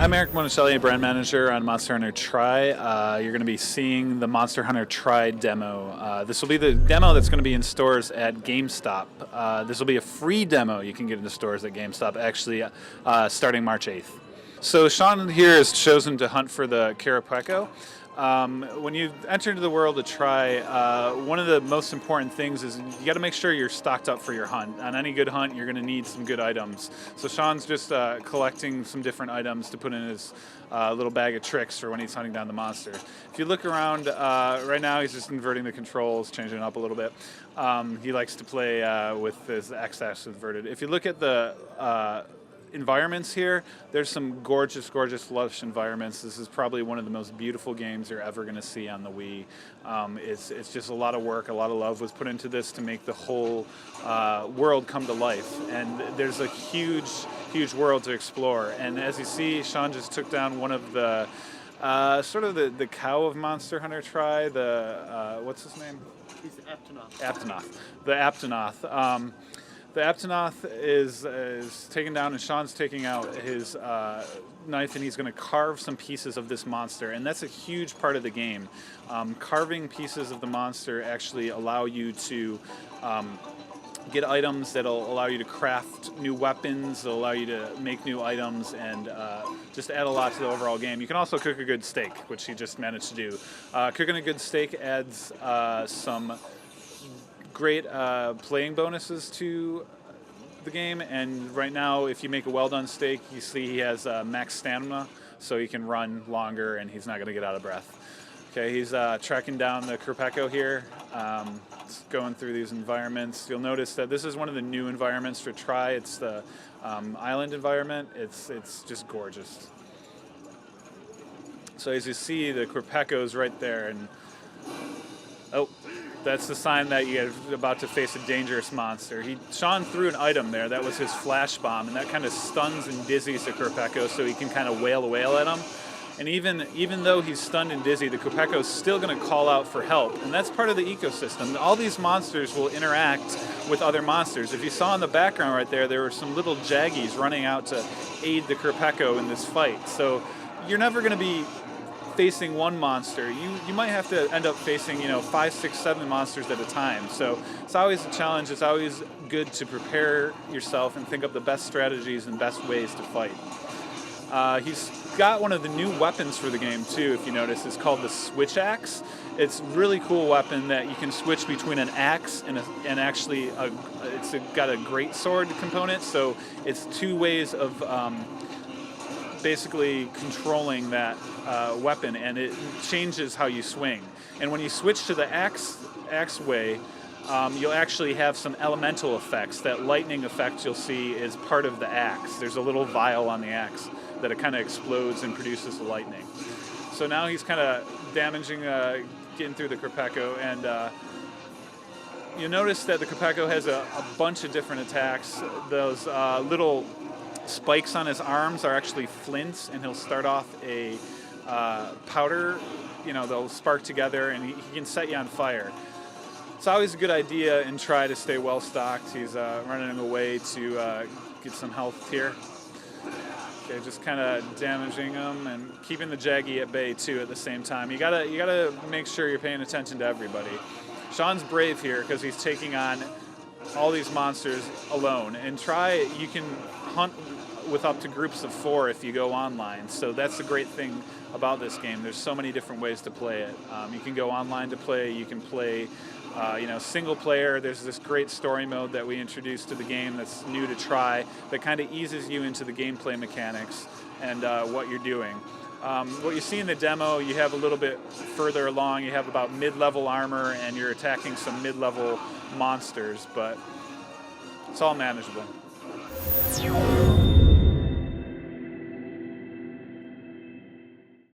I'm Eric Monticelli, brand manager on Monster Hunter Tri. You're going to be seeing the Monster Hunter Tri demo. This will be the demo that's going to be in stores at GameStop. This will be a free demo you can get into stores at GameStop, actually, starting March 8th. So Sean here has chosen to hunt for the Carapaco. When you enter into the world of Tri, one of the most important things is you got to make sure you're stocked up for your hunt. On any good hunt, you're going to need some good items. So Sean's just collecting some different items to put in his little bag of tricks for when he's hunting down the monster. If you look around, right now he's just inverting the controls, changing it up a little bit. He likes to play with his X-axis inverted. If you look at the environments here, there's some gorgeous, lush environments. This is probably one of the most beautiful games you're ever going to see on the Wii. It's just a lot of work, a lot of love was put into this to make the whole world come to life. And there's a huge world to explore. And as you see, Sean just took down one of the sort of the cow of Monster Hunter Tri. The what's his name? He's Aptonoth. Aptonoth. The Aptonoth. The Aptonoth is taken down, and Sean's taking out his knife, and he's going to carve some pieces of this monster, and that's a huge part of the game. Carving pieces of the monster actually allow you to get items that'll allow you to craft new weapons, that'll allow you to make new items, and just add a lot to the overall game. You can also cook a good steak, which he just managed to do. Cooking a good steak adds some great playing bonuses to the game, and right now if you make a well done steak, you see he has max stamina, so he can run longer and he's not going to get out of breath. Okay, he's tracking down the Carapaco here, going through these environments. You'll notice that this is one of the new environments for Tri. It's the island environment. It's just gorgeous. So as you see, the Carapaco's right there, and oh, that's the sign that you're about to face a dangerous monster. Sean threw an item there. That was his flash bomb, and that kind of stuns and dizzies the Carapaco, so he can kind of wail at him. And even though he's stunned and dizzy, the Carapaco is still going to call out for help, and that's part of the ecosystem. All these monsters will interact with other monsters. If you saw in the background right there were some little Jaggies running out to aid the Carapaco in this fight. So you're never going to be facing one monster. You might have to end up facing 5, 6, 7 monsters at a time. So it's always a challenge. It's always good to prepare yourself and think up the best strategies and best ways to fight. He's got one of the new weapons for the game too. If you notice, it's called the Switch Axe. It's a really cool weapon that you can switch between an axe and actually it's got a great sword component. So it's 2 ways of basically controlling that weapon, and it changes how you swing. And when you switch to the axe way, you'll actually have some elemental effects. That lightning effect you'll see is part of the axe. There's a little vial on the axe that it kind of explodes and produces the lightning. So now he's kind of damaging, getting through the Carapaco, and you'll notice that the Carapaco has a bunch of different attacks. Those little spikes on his arms are actually flints, and he'll start off a powder, they'll spark together, and he can set you on fire. It's always a good idea and try to stay well stocked. He's running away to get some health here. Okay, just kind of damaging him and keeping the Jaggy at bay too at the same time. You gotta make sure you're paying attention to everybody. Sean's brave here because he's taking on all these monsters alone. And you can hunt with up to groups of 4 if you go online. So that's the great thing about this game. There's so many different ways to play it. You can go online to play. You can play single player. There's this great story mode that we introduced to the game that's new to Tri that kind of eases you into the gameplay mechanics and what you're doing. What you see in the demo, you have a little bit further along. You have about mid-level armor, and you're attacking some mid-level monsters, but it's all manageable.